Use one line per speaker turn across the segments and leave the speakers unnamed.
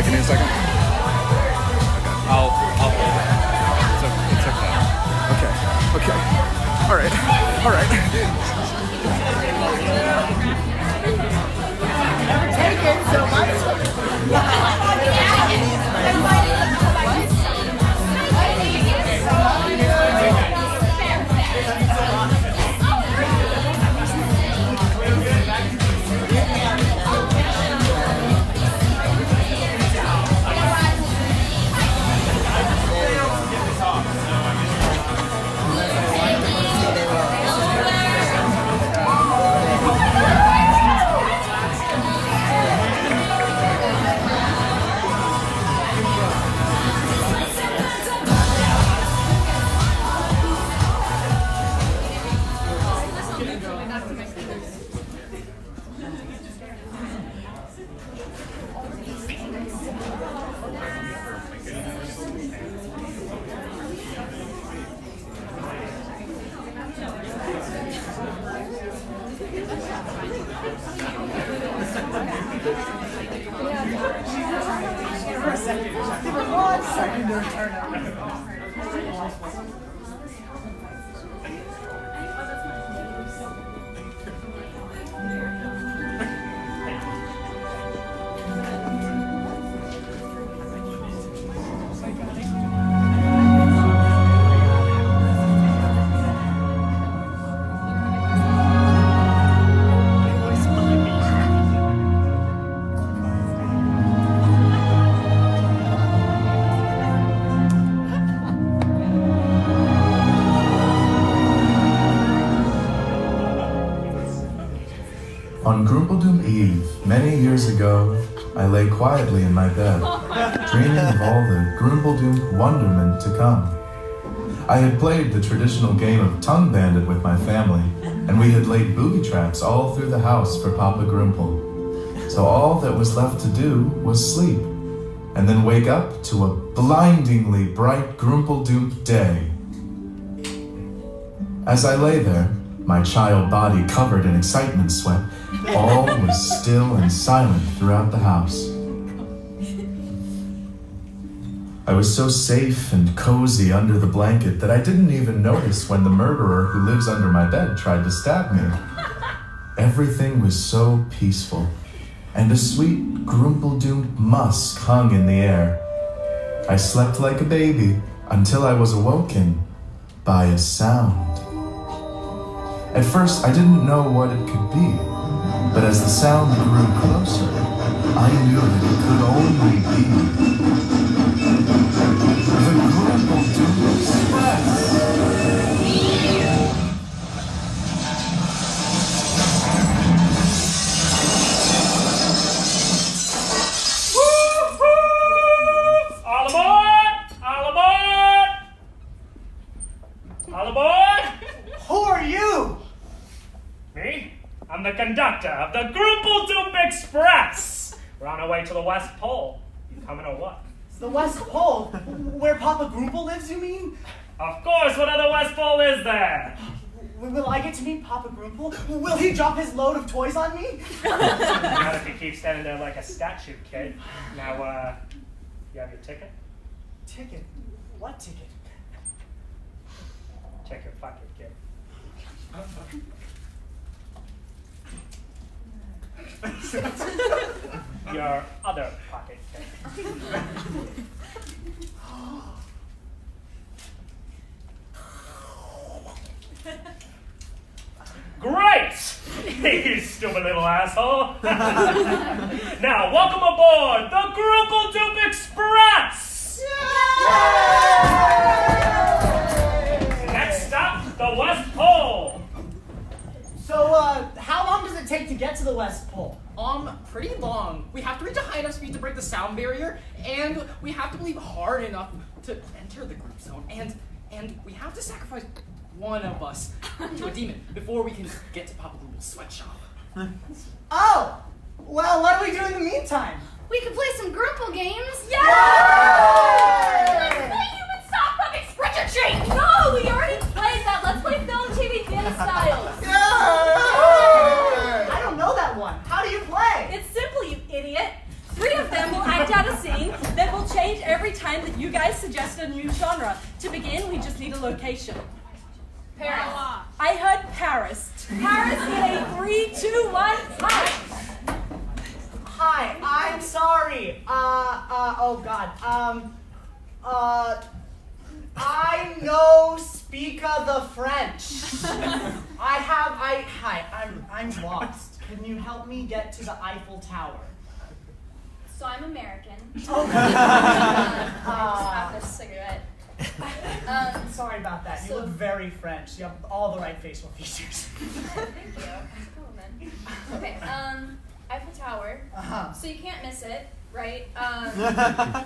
give me a second. I'll hold it. It's okay. Okay. All right.
Never take it, so much.
On Groompledoomp Eve, many years ago, I lay quietly in my bed, dreaming of all the Groompledoomp wonderment to come. I had played the traditional game of Tongue Bandit with my family, and we had laid booby traps all through the house for Papa Groomple. So all that was left to do was sleep, and then wake up to a blindingly bright Groompledoomp day. As I lay there, my child body covered in excitement sweat, all was still and silent throughout the house. I was so safe and cozy under the blanket that I didn't even notice when the murderer who lives under my bed tried to stab me. Everything was so peaceful, and a sweet Groompledoomp musk hung in the air. I slept like a baby until I was awoken by a sound. At first, I didn't know what it could be, but as the sound grew closer, I knew that it could only be the Groompledoomp Express.
All aboard! All aboard! All aboard!
Who are you?
Me? I'm the conductor of the Groompledoomp Express! We're on our way to the West Pole. You coming or what?
The West Pole? Where Papa Groomple lives, you mean?
Of course, what other West Pole is there?
Will I get to meet Papa Groomple? Will he drop his load of toys on me?
Not if you keep standing there like a statue, kid. Now, you have your ticket?
Ticket? What ticket?
Check your pocket, kid. Your other pocket, kid. Great! You stupid little asshole. Now, welcome aboard the Groompledoomp Express! Next stop, the West Pole.
So, how long does it take to get to the West Pole?
Pretty long. We have to reach a high enough speed to break the sound barrier, and we have to believe hard enough to enter the group zone, and we have to sacrifice one of us to a demon before we can get to Papa Groople's sweatshop.
Oh! Well, what do we do in the meantime?
We could play some Groomple games.
Yay!
Let's play Human Sock Puppet Sprinter Treat. No, we already played that. Let's play Film TV Dance Styles.
I don't know that one. How do you play?
It's simple, you idiot. 3 of of them will act out a scene that will change every time that you guys suggest a new genre. To begin, we just need a location. Paris. I heard Paris. Paris in a 3, 2, 1, hi.
Hi, I'm sorry. Oh God. I no speak the French. I'm lost. Can you help me get to the Eiffel Tower?
So I'm American.
Oh,
I just have this cigarette.
sorry about that. You look very French. You have all the right facial features.
Thank you. Cool, then. Okay, Eiffel Tower.
Uh-huh.
So you can't miss it, right? I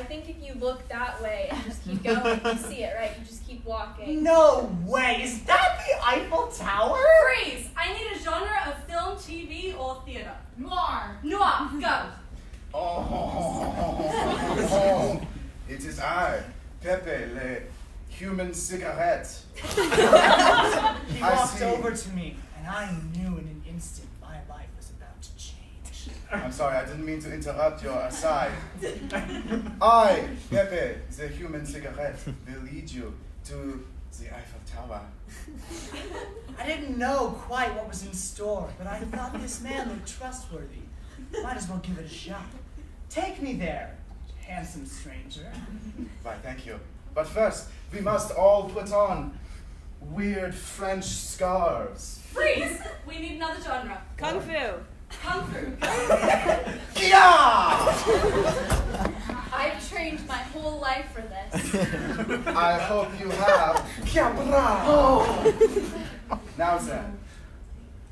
think if you look that way and just keep going, you see it, right? You just keep walking.
No way! Is that the Eiffel Tower?
Freeze! I need a genre of film, TV, or theater.
Noir.
Noir, go!
Oh, it is I, Pepe, le human cigarette.
He
I
walked
see.
over to me, and I knew in an instant my life was about to change.
I'm sorry, I didn't mean to interrupt your aside. I, Pepe, the human cigarette, will lead you to the Eiffel Tower.
I didn't know quite what was in store, but I thought this man looked trustworthy. Might as well give it a shot. Take me there, handsome stranger.
Why, thank you. But first, we must all put on weird French scarves.
Freeze! We need another genre.
Kung Fu.
Kung Fu.
Yeah!
I've trained my whole life for this.
I hope you have.
Bravo!
Now then,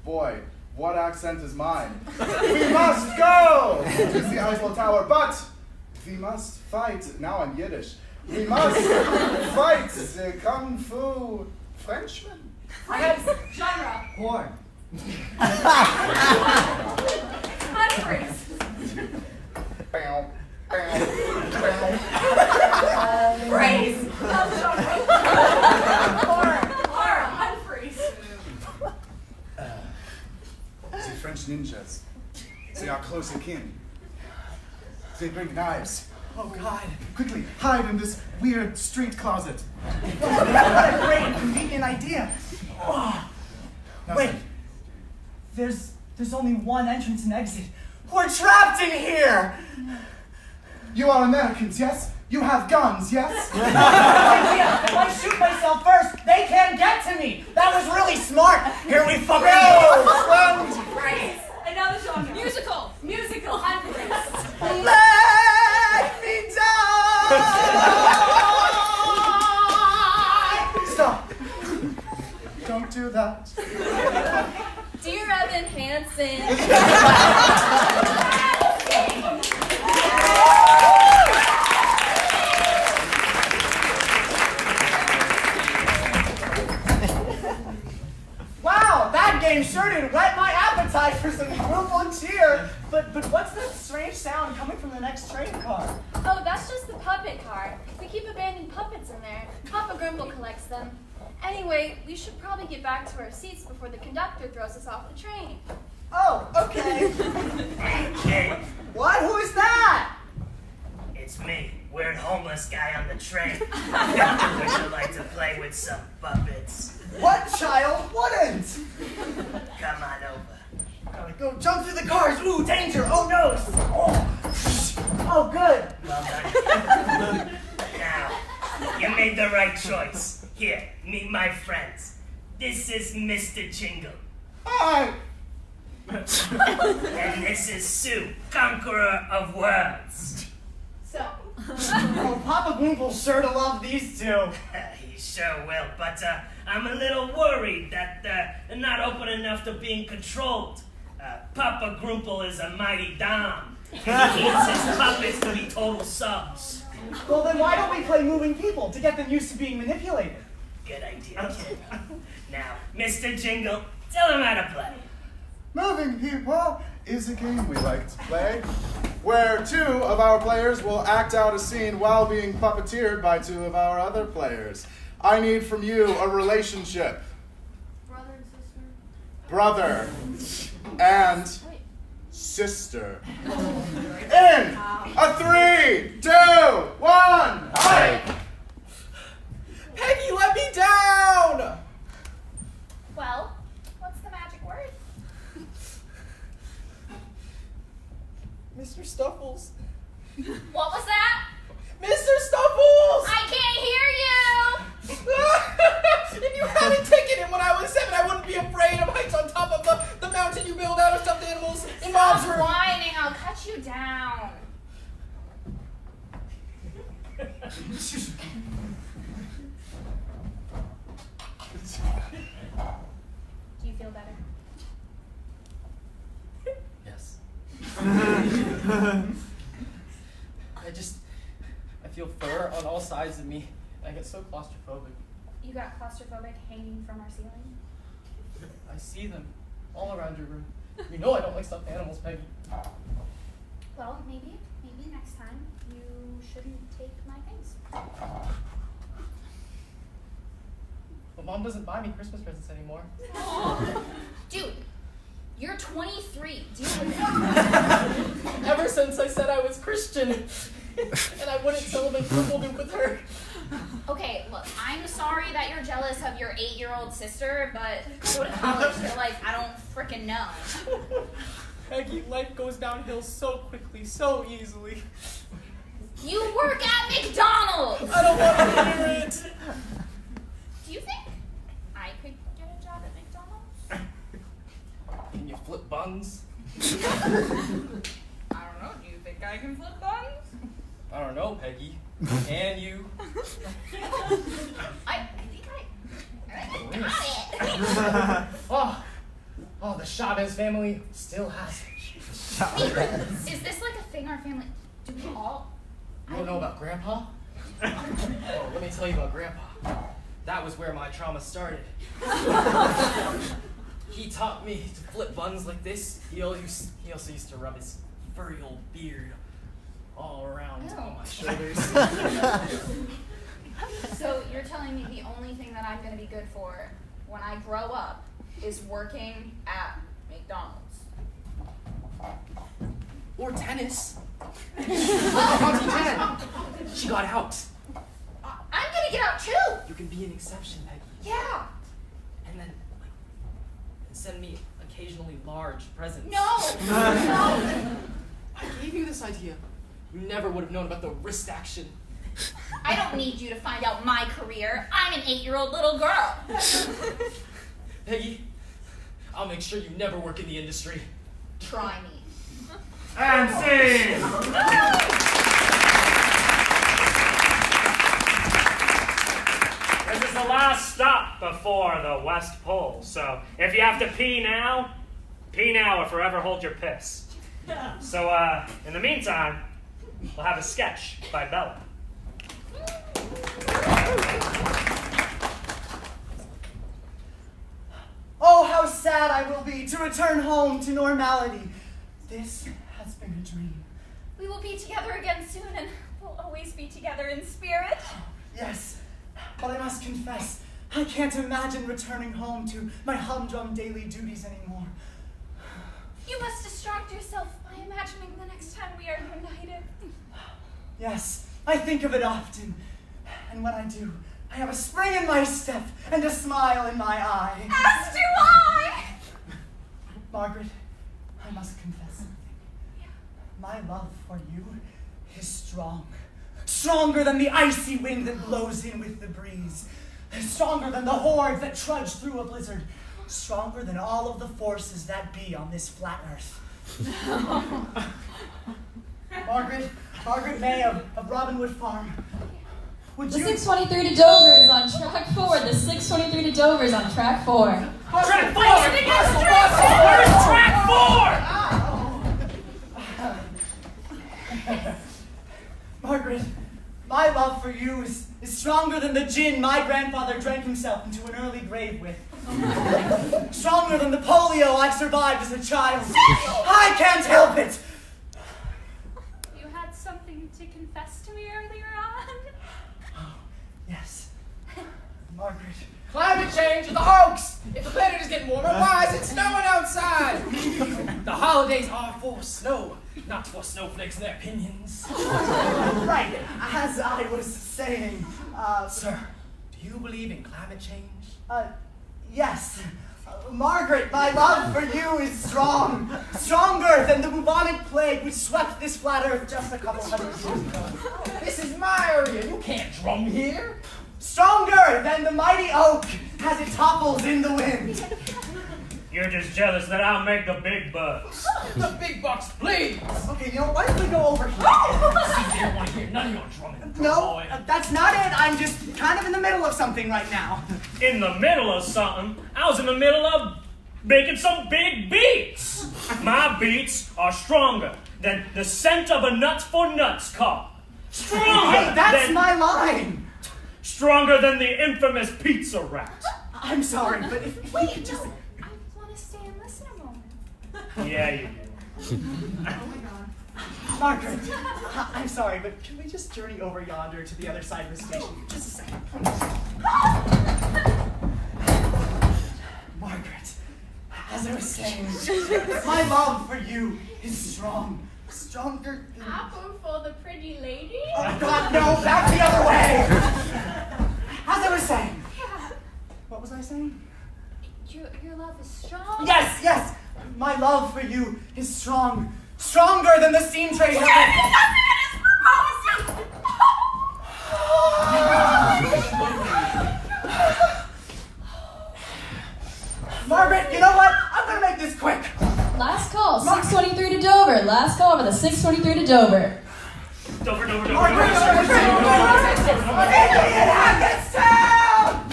boy, what accent is mine? We must go to the Eiffel Tower, but we must fight. Now I'm Yiddish. We must fight the Kung Fu Frenchman.
Freeze! Genre.
Porn.
Unfreeze.
Bow, bow,
Freeze! Genre. Horror. Unfreeze.
The French ninjas. They are close akin. They bring knives.
Oh God.
Quickly, hide in this weird street closet.
What a great and convenient idea. Oh.
Now
Wait.
then,
There's only one entrance and exit. We're trapped in here!
you are Americans, yes? You have guns, yes?
Idea. If I shoot myself first, they can't get to me. That was really smart. Here we fucking go.
Freeze. Another genre. Musical. Musical. Unfreeze.
Let me die.
Stop! Don't do that.
Dear Evan Hansen.
Wow, that game sure did whet my appetite for some Groompledoomp cheer. But what's that strange sound coming from the next train car?
Oh, that's just the puppet car. We keep abandoned puppets in there. Papa Grumple collects them. Anyway, we should probably get back to our seats before the conductor throws us off the train.
Oh, okay.
Hey, kid,
What? Who is that?
it's me, weird homeless guy on the train. Would you like to play with some puppets?
What child wouldn't?
Come on over.
Gotta go jump through the cars. Ooh, danger. Oh, no. Oh, good.
Well done. Now, you made the right choice. Here, meet my friends. This is Mr. Jingle.
Hi!
And this is Sue, conqueror of worlds.
So,
Oh, Papa Groomple's sure to love these two.
He sure will, but I'm a little worried that they're not open enough to being controlled. Papa Groomple is a mighty dom, and he needs his puppets to be total subs.
Well, then why don't we play moving people to get them used to being manipulated?
Good idea, kid. Now, Mr. Jingle, tell him how to play.
Moving People is a game we like to play, where two of our players will act out a scene while being puppeteered by two of our other players. I need from you a relationship.
brother and sister.
Brother and sister. In a 3, 2, 1, hike!
Peggy, let me down!
Well, what's the magic word?
Mr. Stuffles.
What was that?
Mr. Stuffles!
I can't hear you!
If you hadn't taken it when I was 7, I wouldn't be afraid of heights on top of the mountain you build out of stuffed animals in Mom's
Stop
room.
whining, I'll cut you down. Do you feel better?
Yes. I feel fur on all sides of me. I get so claustrophobic.
You got claustrophobic hanging from our ceiling?
I see them all around your room. You know I don't like stuffed animals, Peggy.
Well, maybe next time you shouldn't take my things.
But Mom doesn't buy me Christmas presents anymore.
Dude, you're 23. Deal with it.
Ever since I said I was Christian and I wouldn't celebrate Groompledoomp with her.
Okay, look, I'm sorry that you're jealous of your 8-year-old sister, but go to college. You're like, I don't frickin' know.
Peggy, life goes downhill so quickly, so easily.
You work at McDonald's!
I don't want to hear it.
Do you think I could get a job at McDonald's?
Can you flip buns?
I don't know. Do you think I can flip buns?
I don't know, Peggy. Can you?
I think I got it.
Oh, the Chavez family still has it.
Is this like a thing our family? Do we all?
You don't know about Grandpa? Oh, let me tell you about Grandpa. That was where my trauma started. He taught me to flip buns like this. He also used to rub his furry old beard all around on my shoulders.
So you're telling me the only thing that I'm going to be good for when I grow up is working at McDonald's?
Or tennis. Auntie Jen, she got out.
I'm going to get out too.
You can be an exception, Peggy.
Yeah.
And then, send me occasionally large presents.
No. No.
I gave you this idea. You never would have known about the wrist action.
I don't need you to find out my career. I'm an 8-year-old little girl.
Peggy, I'll make sure you never work in the industry.
Try me.
And scene! This is the last stop before the West Pole, so if you have to pee now or forever hold your piss. So, in the meantime, we'll have a sketch by Bella.
Oh, how sad I will be to return home to normality. This has been a dream.
We will be together again soon, and we'll always be together in spirit.
Yes, but I must confess, I can't imagine returning home to my humdrum daily duties anymore.
You must distract yourself by imagining the next time we are united.
Yes, I think of it often. And when I do, I have a spring in my step and a smile in my eye.
As do I!
Margaret, I must confess something. My love for you is strong. Stronger than the icy wind that blows in with the breeze. Stronger than the hordes that trudge through a blizzard. Stronger than all of the forces that be on this flat earth. Margaret May of Robinwood Farm. Would
The
you...
623 to Dover is on track 4. The 623 to Dover is on track 4.
Track 4! Where's track 4?
Margaret, my love for you is stronger than the gin my grandfather drank himself into an early grave with. Stronger than the polio I survived as a child. I can't help it!
You had something to confess to me earlier on?
Yes. Margaret.
Climate change is a hoax! If the planet is getting warmer, why is it snowing outside? The holidays are for snow, not for snowflakes and their opinions.
Right, as I was saying,
Sir, do you believe in climate change?
Yes. Margaret, my love for you is strong. Stronger than the bubonic plague which swept this flat earth just a couple hundred years ago.
This is my area. You can't drum here.
Stronger than the mighty oak as it topples in the wind.
You're just jealous that I'll make the big bucks.
The big bucks, please.
Okay, you know, why don't we go over here?
See, they don't want to hear none of your drumming.
No,
boy.
that's not it. I'm just kind of in the middle of something right now.
In the middle of something, I was in the middle of making some big beats. My beats are stronger than the scent of a nuts for nuts car. Stronger
Hey, that's
than,
my line.
stronger than the infamous pizza rat.
I'm sorry, but if we could just...
I want to stay and listen a moment.
Yeah, you do.
Margaret, I'm sorry, but can we just journey over yonder to the other side of the station? Just a second. Margaret, as I was saying, my love for you is strong. Stronger than...
Apple for the pretty lady?
Oh, God, no, back the other way! As I was saying. What was I saying?
Your love is strong.
Yes, yes! My love for you is strong. Stronger than the steam train. Margaret, you know what? I'm gonna make this quick.
Last call, 623 to Dover. Last call for the 623 to Dover.
Dover.
Margaret, Indian Hackettstown!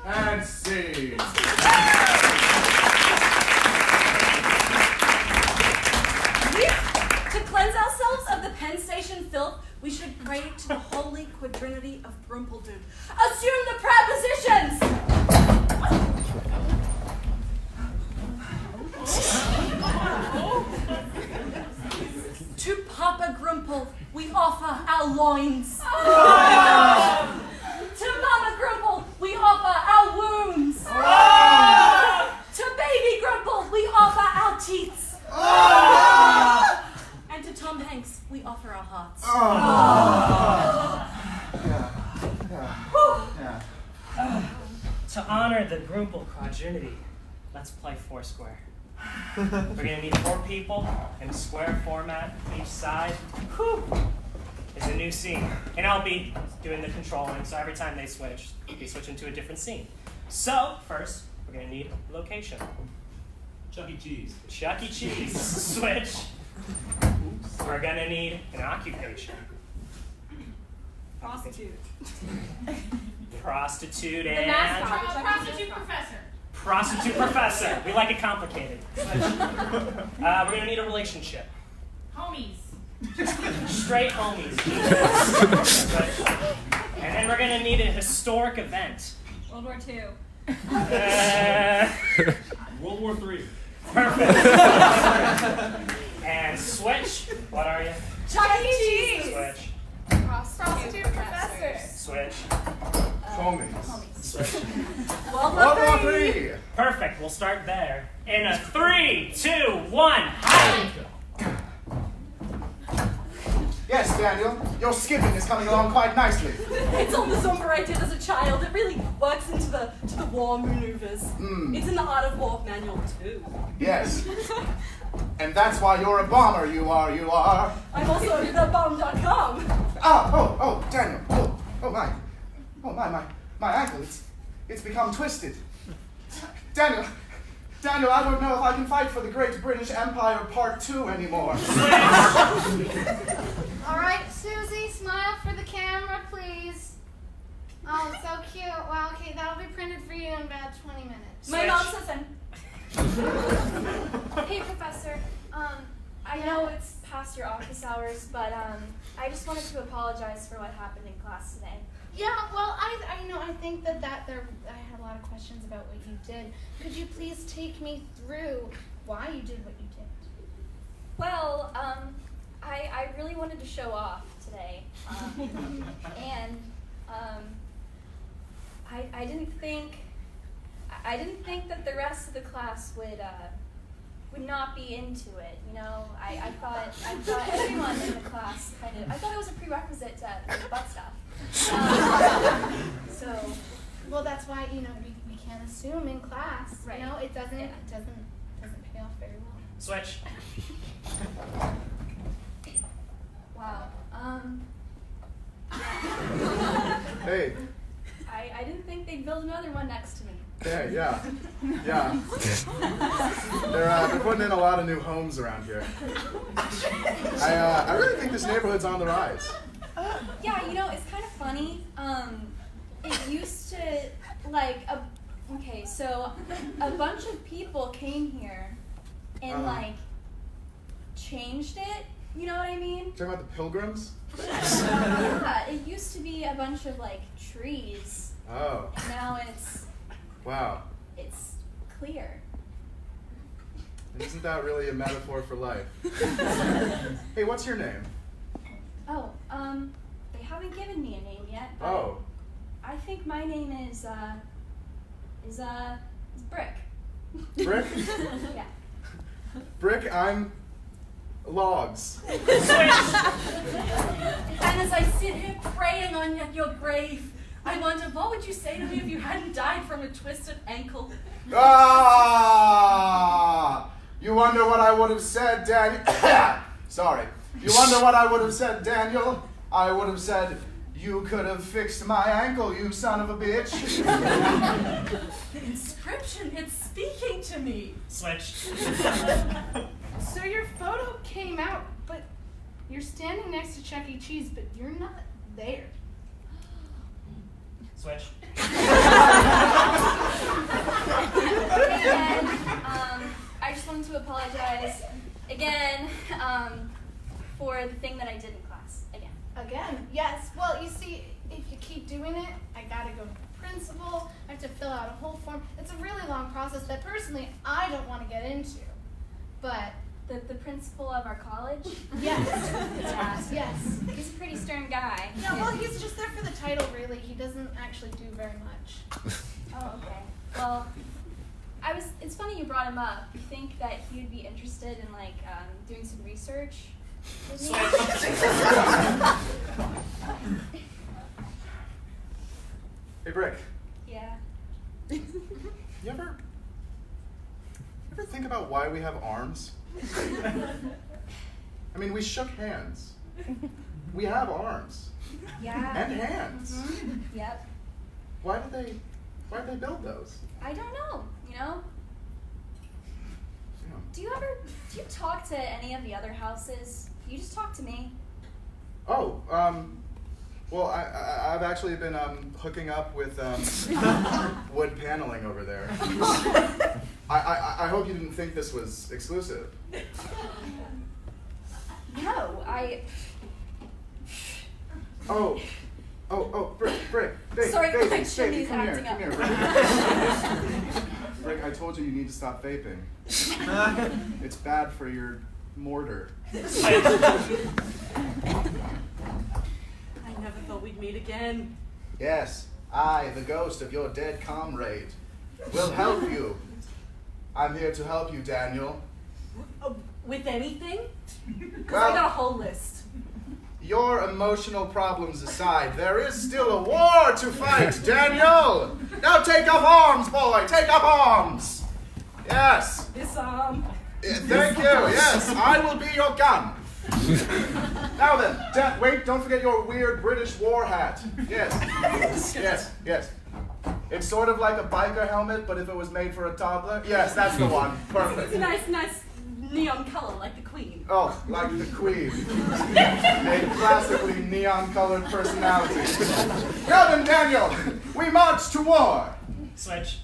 And see.
To cleanse ourselves of the Penn Station filth, we should pray to the holy quadrinity of Groompledoomp. Assume the proud positions! To Papa Grumple, we offer our loins. To Mama Grumple, we offer our wounds. To Baby Grumple, we offer our teats. And to Tom Hanks, we offer our hearts.
To honor the Grumple progeny, let's play Foursquare. We're gonna need 4 people in a square format each side. Whew. It's a new scene. And I'll be doing the controlling, so every time they switch into a different scene. So, first, we're gonna need a location.
Chuck E. Cheese.
Chuck E. Cheese. Switch. We're gonna need an occupation.
Prostitute.
Prostitute
The
and...
mascot.
Prostitute professor.
Prostitute professor. We like it complicated. We're gonna need a relationship.
Homies.
Straight homies. And then we're gonna need a historic event.
World War II.
World War III.
Perfect. And switch. What are you?
Chuck E. Cheese.
Switch.
Prostitute professor.
Switch.
Homies.
Switch.
World
World
War
War
III.
III.
Perfect. We'll start there. In a 3, 2, 1. Hi.
Yes, Daniel, your skipping is coming along quite nicely.
It's all the Zumba I did as a child. It really works into the war maneuvers. It's in the Art of War manual too.
Yes. And that's why you're a bomber, you are.
I'm also at thebomb.com.
Daniel. My ankle, it's become twisted. Daniel, I don't know if I can fight for the Great British Empire Part 2 anymore.
All right, Susie, smile for the camera, please. Oh, so cute. Well, okay, that'll be printed for you in about 20 minutes.
My mom says I'm...
Hey, Professor. I know it's past your office hours, but I just wanted to apologize for what happened in class today.
Yeah, well, I think that I had a lot of questions about what you did. Could you please take me through why you did what you did?
Well, I really wanted to show off today, and I didn't think that the rest of the class would not be into it, you know? I thought everyone in the class I thought it was a prerequisite to the butt stuff. So,
well, that's why, you know, we can't assume in class,
right.
You know, it doesn't pay off very well.
Switch.
wow.
Hey.
I didn't think they'd build another one next to me.
Yeah. They're putting in a lot of new homes around here. I really think this neighborhood's on the rise.
Yeah, you know, it's kind of funny. It used to, like, so a bunch of people came here and, like, changed it. You know what I mean?
Talking about the pilgrims?
Yeah, it used to be a bunch of, like, trees.
Oh.
And now it's...
Wow.
It's clear.
And isn't that really a metaphor for life? Hey, what's your name?
Oh, they haven't given me a name yet, but
Oh.
I think my name is Brick.
Brick?
Yeah.
Brick, I'm Logs.
And as I sit here praying on your grave, I wonder, what would you say to me if you hadn't died from a twisted ankle?
Ah! You wonder what I would have said, Daniel. Sorry. You wonder what I would have said, Daniel? I would have said, you could have fixed my ankle, you son of a bitch.
The inscription, it's speaking to me.
Switch.
So your photo came out, but you're standing next to Chuck E. Cheese, but you're not there.
Switch.
And I just wanted to apologize again for the thing that I did in class.
Again? Yes. Well, you see, if you keep doing it, I gotta go to the principal. I have to fill out a whole form. It's a really long process that personally I don't want to get into. But
the principal of our college?
yes.
Yes. He's a pretty stern guy.
No, well, he's just there for the title, really. He doesn't actually do very much.
Oh, okay. Well, it's funny you brought him up. You think that he would be interested in, like, doing some research with me?
Hey, Brick.
Yeah.
You ever think about why we have arms? I mean, we shook hands. We have arms.
Yeah.
And hands.
Mm-hmm. Yep.
Why did they build those?
I don't know, you know?
Yeah.
Do you talk to any of the other houses? You just talk to me.
Oh, well, I've actually been hooking up with wood paneling over there. I hope you didn't think this was exclusive.
No,
Oh, Brick, babe,
sorry,
baby,
my chimney's
come
acting
here,
up.
Brick, I told you need to stop vaping. It's bad for your mortar.
I never thought we'd meet again.
Yes, I, the ghost of your dead comrade, will help you. I'm here to help you, Daniel.
With anything? Because
Well,
I got a whole list.
Your emotional problems aside, there is still a war to fight, Daniel! Now take up arms, boy! Take up arms! Yes!
This,
Thank you, yes, I will be your gun. Now then, wait, don't forget your weird British war hat. Yes, yes. It's sort of like a biker helmet, but if it was made for a toddler. Yes, that's the one. Perfect.
It's a nice neon color, like the Queen.
Oh, like the Queen. A classically neon-colored personality. Now then, Daniel, we march to war.
Switch.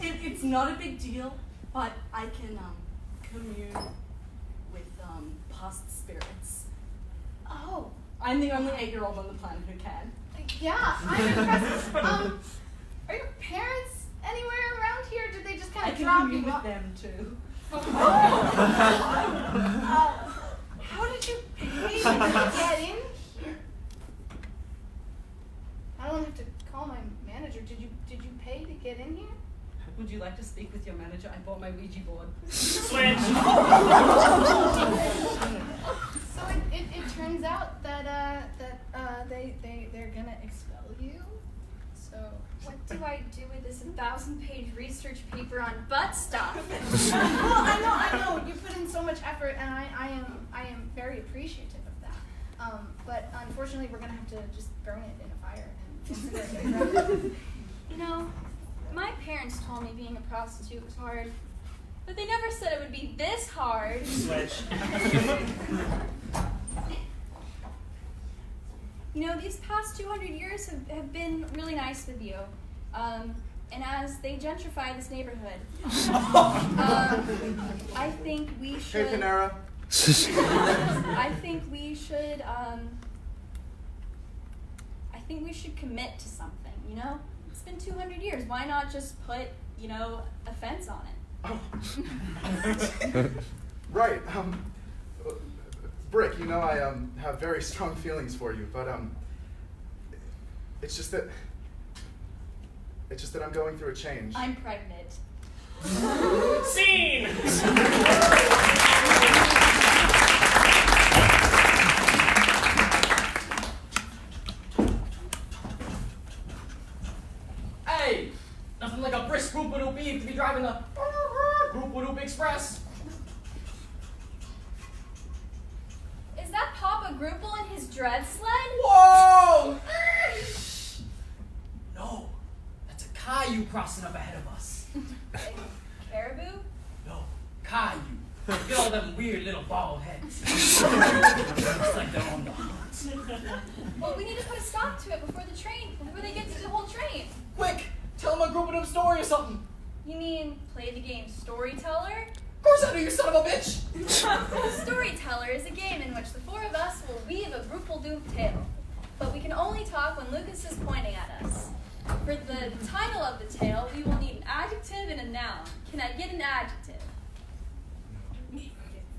It's not a big deal, but I can commune with past spirits.
Oh.
I'm the only 8-year-old on the planet who can.
Yeah, I'm impressed. Are your parents anywhere around here? Did they just kind
I
of
can
drop
commune
you
with
off?
them too.
How did you pay to get in here?
to speak with your manager. I bought my Ouija board.
Switch.
So it turns out that they're gonna expel you. So
What do I do with this 1,000-page research paper on butt stuff?
well, I know you put in so much effort, and I am very appreciative of that. But unfortunately, we're gonna have to just burn it in a fire and incinerate it.
You know, my parents told me being a prostitute was hard, but they never said it would be this hard.
Switch.
You know, these past 200 years have been really nice with you. And as they gentrify this neighborhood, I think we should...
Hey, Panera.
I think we should commit to something, you know? It's been 200 years. Why not just put, you know, a fence on it?
Right. Brick, you know I have very strong feelings for you, but it's just that I'm going through a change.
I'm pregnant.
Scene!
Hey! Nothing like a brisk Groompledoomp beef to be driving the Groompledoomp Express.
Is that Papa Groople and his dread sled?
Whoa! No, that's a Caillou crossing up ahead of us.
Like caribou?
No, Caillou. Look at all them weird little bald heads. Looks like they're on the hunt.
Well, we need to put a stop to it before they get to the whole train.
Quick, tell them a Groompledoomp story or something.
You mean play the game Storyteller?
Of course I do, you son of a bitch!
Storyteller is a game in which the four of us will weave a Groompledoomp tale. But we can only talk when Lucas is pointing at us. For the title of the tale, we will need an adjective and a noun. Can I get an adjective?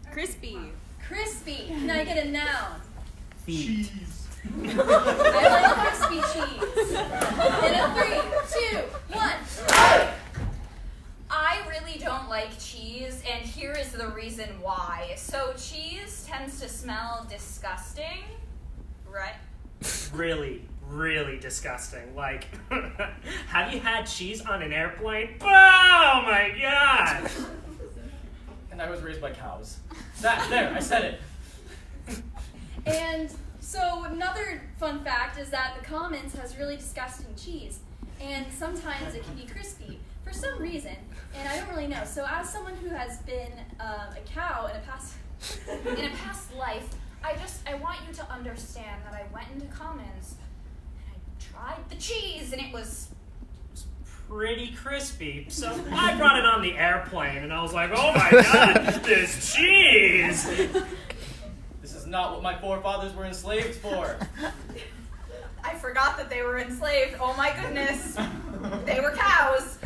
Crispy.
Crispy. Can I get a noun?
Cheese.
I like crispy cheese. In a 3, 2, 1.
I really don't like cheese, and here is the reason why. So cheese tends to smell disgusting, right?
Really, really disgusting. Like, have you had cheese on an airplane? Oh my god!
And I was raised by cows. There, I said it.
And so another fun fact is that the Commons has really disgusting cheese, and sometimes it can be crispy for some reason, and I don't really know. So as someone who has been a cow in a past
life, I want you to understand that I went into Commons and I tried the cheese and it was
pretty crispy. So I brought it on the airplane and I was like, oh my god, this cheese!
This is not what my forefathers were enslaved for.
I forgot that they were enslaved. Oh my goodness. They were cows.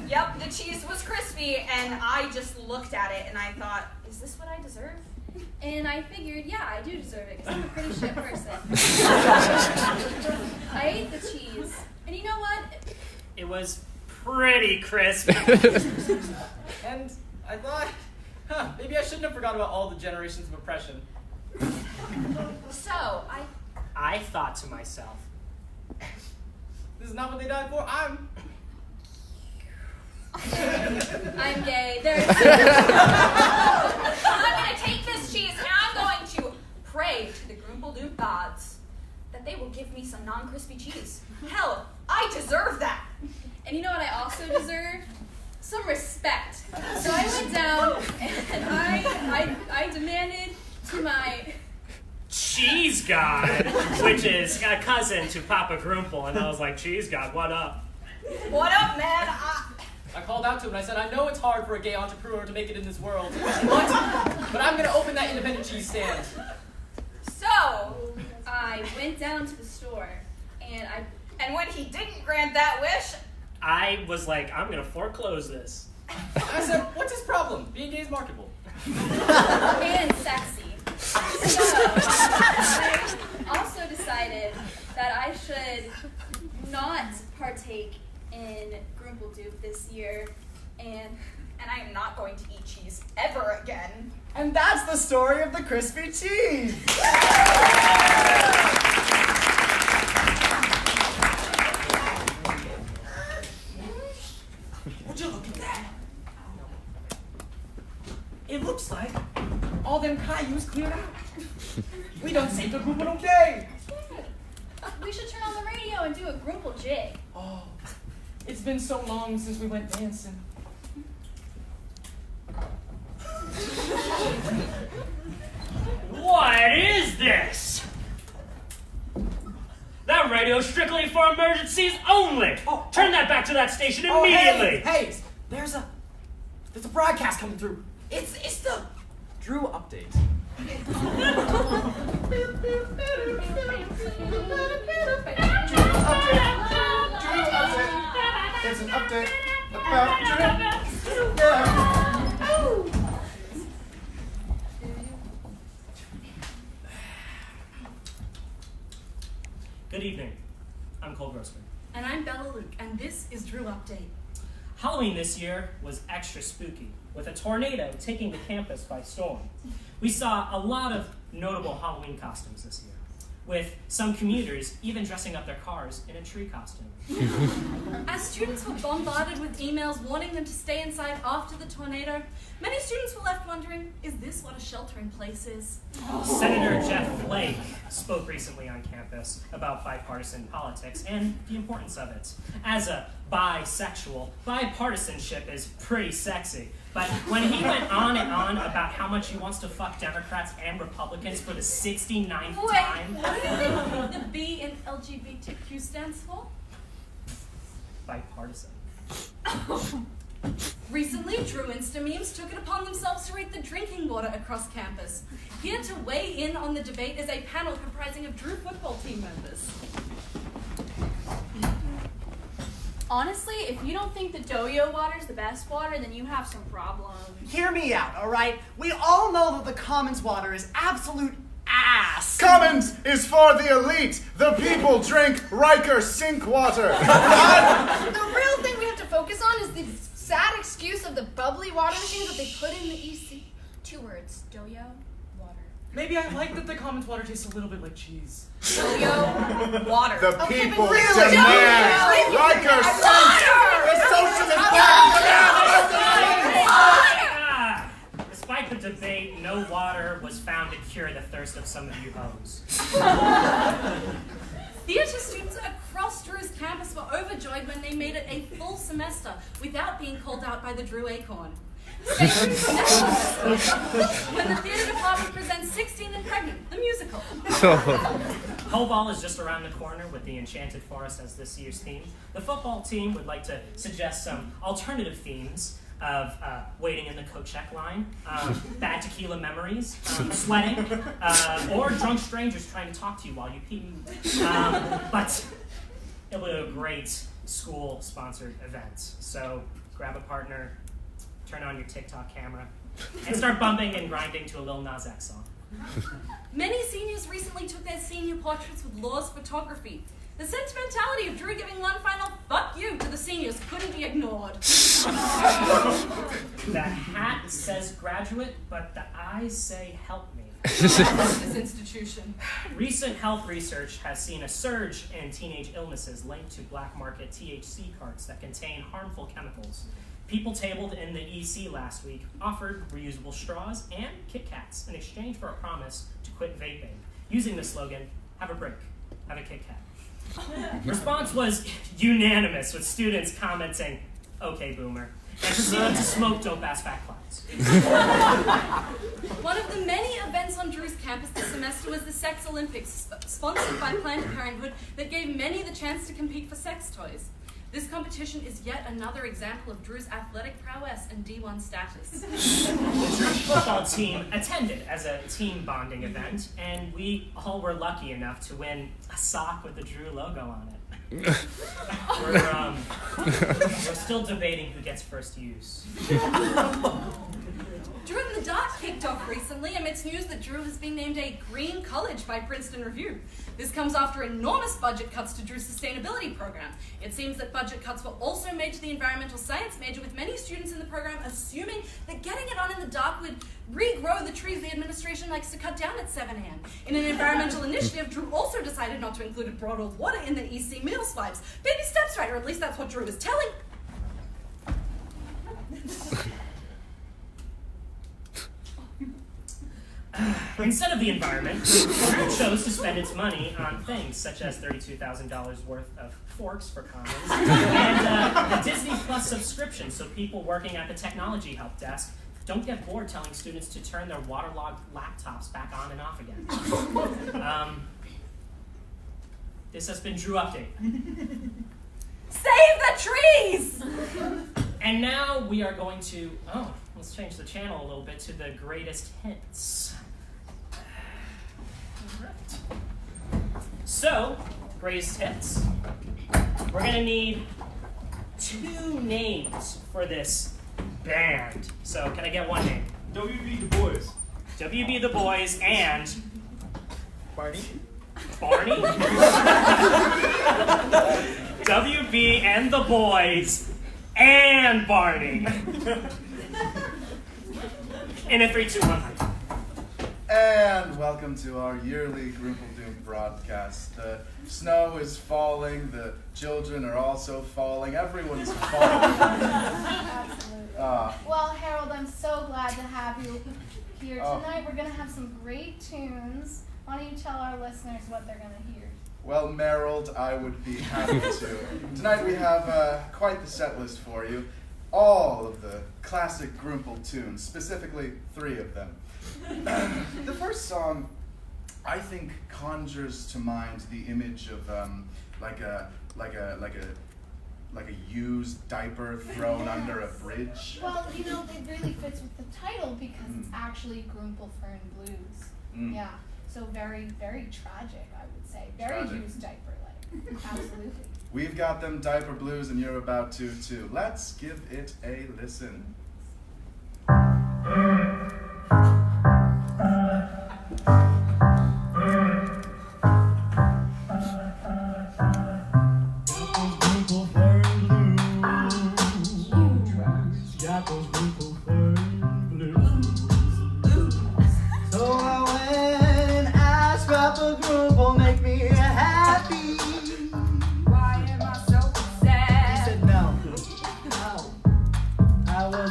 Yep, the cheese was crispy, and I just looked at it and I thought, is this what I deserve?
And I figured, yeah, I do deserve it, because I'm a pretty shit person. I ate the cheese, and you know what?
It was pretty crispy.
And I thought, maybe I shouldn't have forgotten about all the generations of oppression.
So,
I thought to myself,
this is not what they died for. I'm
gay. There's
I'm going to take this cheese and I'm going to pray to the Groompledoomp gods that they will give me some non-crispy cheese. Hell, I deserve that.
And you know what I also deserve? Some respect. So I went down and I demanded to my
cheese god, which is a cousin to Papa Groomple, and I was like, cheese god, what up?
What up, man?
I called out to him and I said, I know it's hard for a gay entrepreneur to make it in this world, but I'm going to open that independent cheese stand.
So I went down to the store
and when he didn't grant that wish,
I was like, I'm going to foreclose this.
I said, what's his problem? Being gay is marketable.
and sexy. So I also decided that I should not partake in Groompledoomp this year, and
I am not going to eat cheese ever again.
And that's the story of the crispy cheese.
Would you look at that? It looks like all them Cailloux cleared out. We done saved the Groompledoomp day.
we should turn on the radio and do a Groomple jig.
Oh, it's been so long since we went dancing.
What is this? That radio's strictly for emergencies only. Turn that back to that station immediately.
Hey, there's a broadcast coming through. It's the Drew update.
It's an update about Drew.
Good evening. I'm Cole Grossman.
And I'm Bella Luke, and this is Drew Update.
Halloween this year was extra spooky, with a tornado taking the campus by storm. We saw a lot of notable Halloween costumes this year, with some commuters even dressing up their cars in a tree costume.
As students were bombarded with emails warning them to stay inside after the tornado, many students were left wondering, is this what a shelter-in-place is?
Senator Jeff Flake spoke recently on campus about bipartisan politics and the importance of it. As a bisexual, bipartisanship is pretty sexy. But when he went on and on about how much he wants to fuck Democrats and Republicans for the 69th time...
What do you think the B in LGBTQ stands for?
Bipartisan.
Recently, Drew Insta memes took it upon themselves to rate the drinking water across campus. Here to weigh in on the debate is a panel comprising of Drew football team members.
Honestly, if you don't think the Doyo water is the best water, then you have some problems.
Hear me out, all right? We all know that the Commons water is absolute ass.
Commons is for the elite. The people drink Riker sink water.
The real thing we have to focus on is the sad excuse of the bubbly water machines that they put in the EC.
2 words, Doyo water.
Maybe I like that the Commons water tastes a little bit like cheese.
Doyo water.
The people
really,
demand Riker sink. The socialist
Despite the debate, no water was found to cure the thirst of some of you hoes.
Theatre students across Drew's campus were overjoyed when they made it a full semester without being called out by the Drew Acorn. Stay tuned for next semester when the theatre department presents 16 and Pregnant, the musical.
Hoball is just around the corner with the Enchanted Forest as this year's theme. The football team would like to suggest some alternative themes of waiting in the coat check line, bad tequila memories, sweating, or drunk strangers trying to talk to you while you pee. But it'll be a great school-sponsored event. So grab a partner, turn on your TikTok camera, and start bumping and grinding to a Lil Nas X song.
Many seniors recently took their senior portraits with Law's photography. The sentimentality of Drew giving one final "fuck you" to the seniors couldn't be ignored.
The hat says graduate, but the eyes say help me.
This institution.
Recent health research has seen a surge in teenage illnesses linked to black market THC carts that contain harmful chemicals. People tabled in the EC last week offered reusable straws and Kit Kats in exchange for a promise to quit vaping, using the slogan, "Have a break, have a Kit Kat." Response was unanimous, with students commenting, "Okay, boomer," and proceeding to smoke dope ass fat clouds.
One of the many events on Drew's campus this semester was the Sex Olympics, sponsored by Planned Parenthood, that gave many the chance to compete for sex toys. This competition is yet another example of Drew's athletic prowess and D1 status.
The Drew football team attended as a team bonding event, and we all were lucky enough to win a sock with the Drew logo on it. We're still debating who gets first use.
During the dart kicked off recently amidst news that Drew is being named a green college by Princeton Review. This comes after enormous budget cuts to Drew's sustainability program. It seems that budget cuts were also made to the environmental science major, with many students in the program assuming that getting it on in the dark would regrow the trees the administration likes to cut down at 7 a.m. In an environmental initiative, Drew also decided not to include a bottled water in the EC meal swipes. Baby steps, right? Or at least that's what Drew was telling.
Instead of the environment, Drew chose to spend its money on things such as $32,000 worth of forks for Commons and the Disney Plus subscription, so people working at the technology help desk don't get bored telling students to turn their waterlogged laptops back on and off again. This has been Drew Update.
Save the trees!
And now we are going to, let's change the channel a little bit to the greatest hits. Alright. So, greatest hits. We're gonna need 2 names for this band. So, can I get one name?
WB The Boys.
WB The Boys and
Barney?
Barney? WB and the Boys and Barney. In a 3, 2, 1.
And welcome to our yearly Groompledoomp broadcast. The snow is falling, the children are also falling, everyone's falling.
Absolutely. Well, Harold, I'm so glad to have you here tonight. We're going to have some great tunes. Why don't you tell our listeners what they're going to hear?
Well, Merrill, I would be happy to. Tonight we have quite the set list for you. All of the classic Groomple tunes, specifically 3 of them. The first song, I think, conjures to mind the image of like a used diaper thrown under a bridge.
Well, it really fits with the title because it's actually Groomple Fern Blues. Yeah, so very, very tragic, I would say. Very
Tragic.
used diaper-like. Absolutely.
We've got them diaper blues and you're about to too. Let's give it a listen.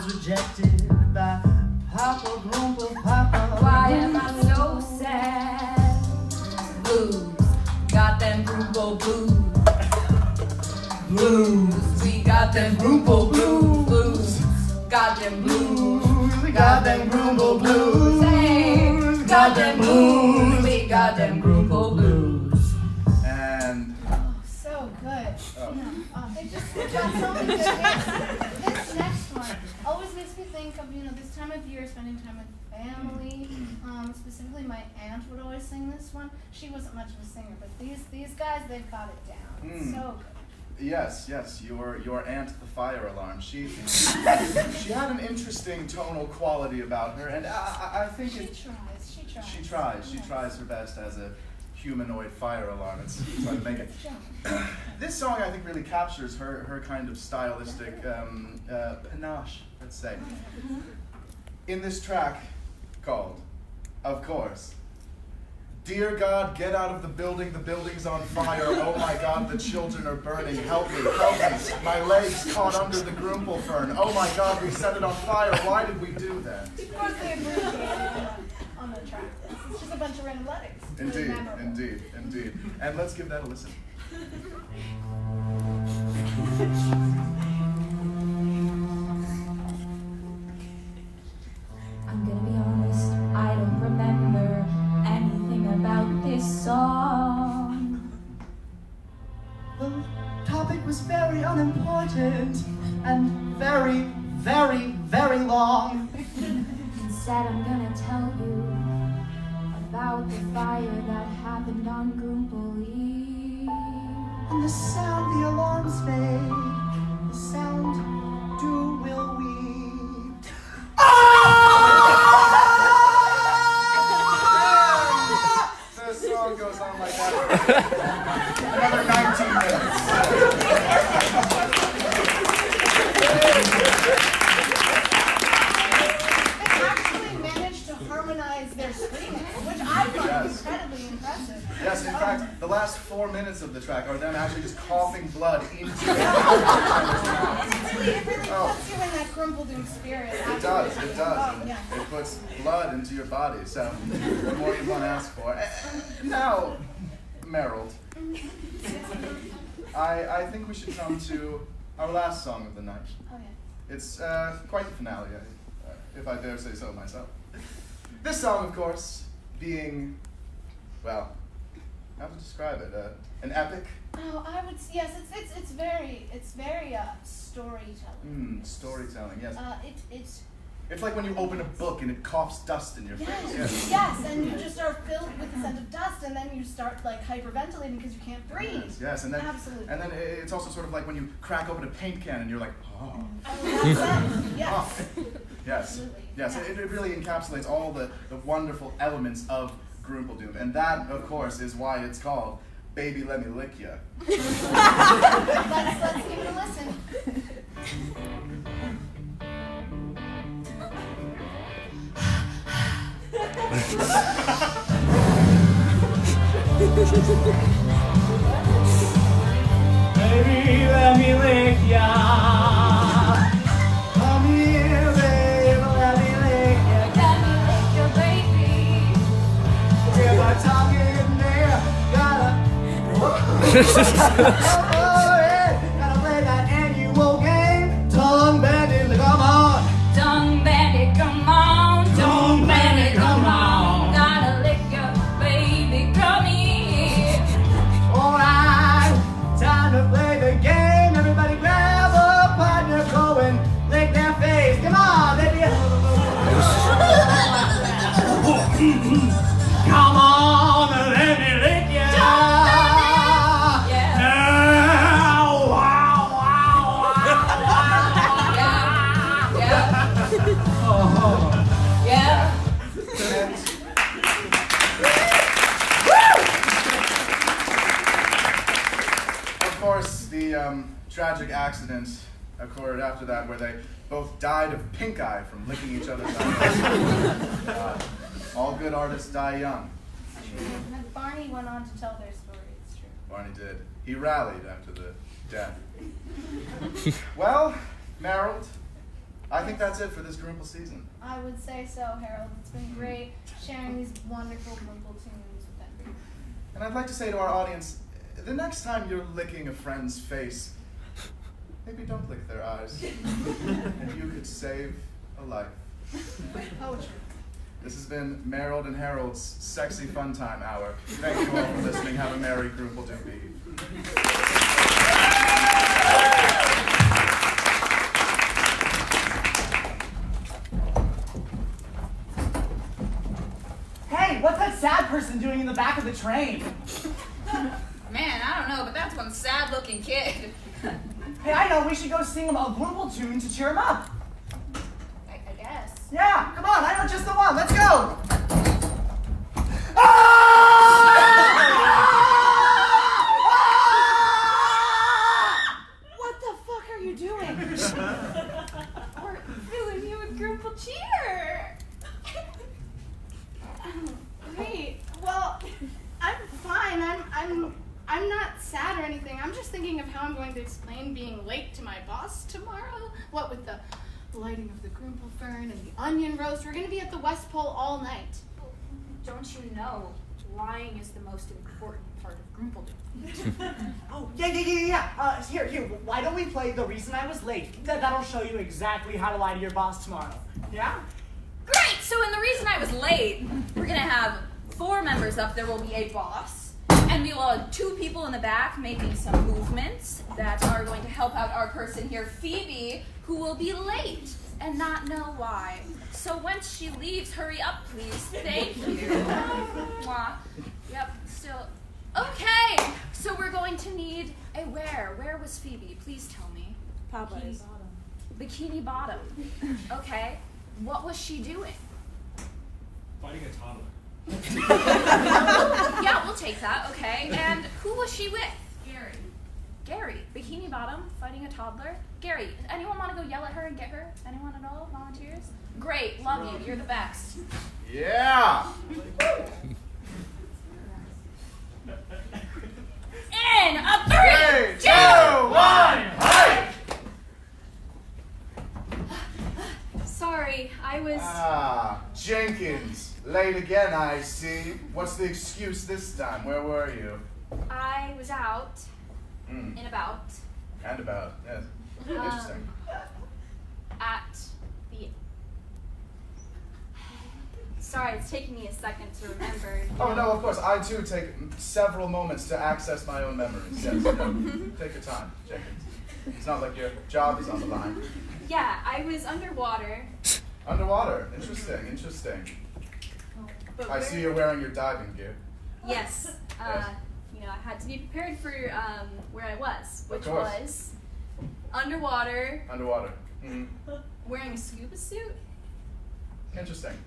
Rejected by Papa Groomple, Papa.
Why am I so sad? Blues, got them Groomple blues. Blues, we got them Groomple blues. Blues, got them blues.
We got them Groomple blues.
Hey, got them blues. We got them Groomple blues.
And
So good. They just got so many good hits. This next one always makes me think of, this time of year, spending time with family. Specifically, my aunt would always sing this one. She wasn't much of a singer, but these guys, they've got it down. It's so good.
Yes, your aunt, the fire alarm. She had an interesting tonal quality about her, and I think she tries her best as a humanoid fire alarm. It's trying to make it. This song, I think, really captures her kind of stylistic panache, let's say. In this track called, of course, Dear God, get out of the building's on fire. Oh my God, the children are burning. Help me, my legs caught under the Groomple fern. Oh my God, we set it on fire. Why did we do that?
Because they abbreviated on the track list. It's just a bunch of random letters. It's really memorable.
Indeed. And let's give that a listen.
I'm gonna be honest, I don't remember anything about this song.
The topic was very unimportant and very, very, very long.
Instead, I'm gonna tell you about the fire that happened on Groomple Eve.
And the sound the alarms make, the sound do will we. Ah!
realize they're screaming, which I find
Yes.
incredibly impressive.
Yes, in fact, the last 4 minutes of the track are them actually just coughing blood into it.
It really puts you in that Groompledoomp spirit.
It does.
Oh,
And
yeah.
it puts blood into your body, so what more you want to ask for? Now, Merrill, I think we should come to our last song of the night.
Oh, yeah.
It's quite the finale, if I dare say so myself. This song, of course, being, well, how to describe it? An epic?
Oh, I would. Yes, it's very storytelling.
Storytelling, yes.
It's
It's like when you open a book and it coughs dust in your face.
yes, and you just are filled with the scent of dust, and then you start like hyperventilating because you can't breathe.
Yes, and then
Absolutely.
and then it's also sort of like when you crack open a paint can and you're like, oh.
That's it. Yes.
Oh. Yes.
Absolutely.
Yes.
Yeah.
It really encapsulates all the wonderful elements of Groompledoomp, and that, of course, is why it's called "Baby Let Me Lick Ya."
Let's give it a listen.
Baby, let me lick ya. Come here, baby, let me lick ya.
Let me lick your baby.
With my tongue in there, gotta play that annual game. Tongue bandit, come on.
Tongue bandit, come on.
Tongue bandit, come on.
Gotta lick your baby, come here.
Alright, time to play the game. Everybody grab a partner, go and lick their face. Come on, baby. Come on, let me lick ya.
Yeah.
Wow, wow,
Yeah. Yeah.
Of course, the tragic accident occurred after that where they both died of pink eye from licking each other's eyes. All good artists die young.
And Barney went on to tell their story. It's true.
Barney did. He rallied after the death. Well, Merrill, I think that's it for this Groomple season.
I would say so, Harold. It's been great sharing these wonderful Groomple tunes with everyone.
And I'd like to say to our audience, the next time you're licking a friend's face, maybe don't lick their eyes. And you could save a life.
Poetry.
This has been Merrill and Harold's Sexy Fun Time Hour. Thank you all for listening. Have a merry Groompledoomp Eve.
Hey, what's that sad person doing in the back of the train?
Man, I don't know, but that's one sad-looking kid.
Hey, I know, we should go sing him a Groomple tune to cheer him up.
I guess.
Yeah, come on, I know just the one. Let's go.
What the fuck are you doing?
We're filling you with Groomple cheer.
Great. Well, I'm fine. I'm not sad or anything. I'm just thinking of how I'm going to explain being late to my boss tomorrow. What with the lighting of the Groomple fern and the onion roast, we're going to be at the West Pole all night.
Don't you know, lying is the most important part of Groompledoomp.
Oh, yeah. Here, why don't we play The Reason I Was Late? That'll show you exactly how to lie to your boss tomorrow. Yeah?
Great! So in the reason I was late, we're gonna have 4 members up. There will be a boss, and we will have 2 people in the back making some movements that are going to help out our person here, Phoebe, who will be late and not know why. So once she leaves, hurry up, please. Thank you. Mwah. Yep, still. Okay, so we're going to need a where. Where was Phoebe? Please tell me.
Popeyes.
Bikini Bottom. Okay. What was she doing?
Fighting a toddler.
Yeah, we'll take that, okay. And who was she with? Gary. Bikini Bottom, fighting a toddler. Gary, does anyone want to go yell at her and get her? Anyone at all? Volunteers? Great, love you. You're the best.
Yeah!
In a 3, 2,
1, hike!
Sorry, I was.
Ah, Jenkins. Late again, I see. What's the excuse this time? Where were you?
I was out
Mm.
and about.
And about, yes. Interesting.
At the. Sorry, it's taking me a second to remember.
Oh, no, of course. I, too, take several moments to access my own memories. Yes, no. Take your time, Jenkins. It's not like your job is on the line.
Yeah, I was underwater.
Underwater. Interesting, interesting.
But
I see you're wearing your diving gear.
Yes.
Yes.
You know, I had to be prepared for where I was, which
course.
was underwater,
Underwater. Mm-hmm.
wearing a scuba suit.
Interesting.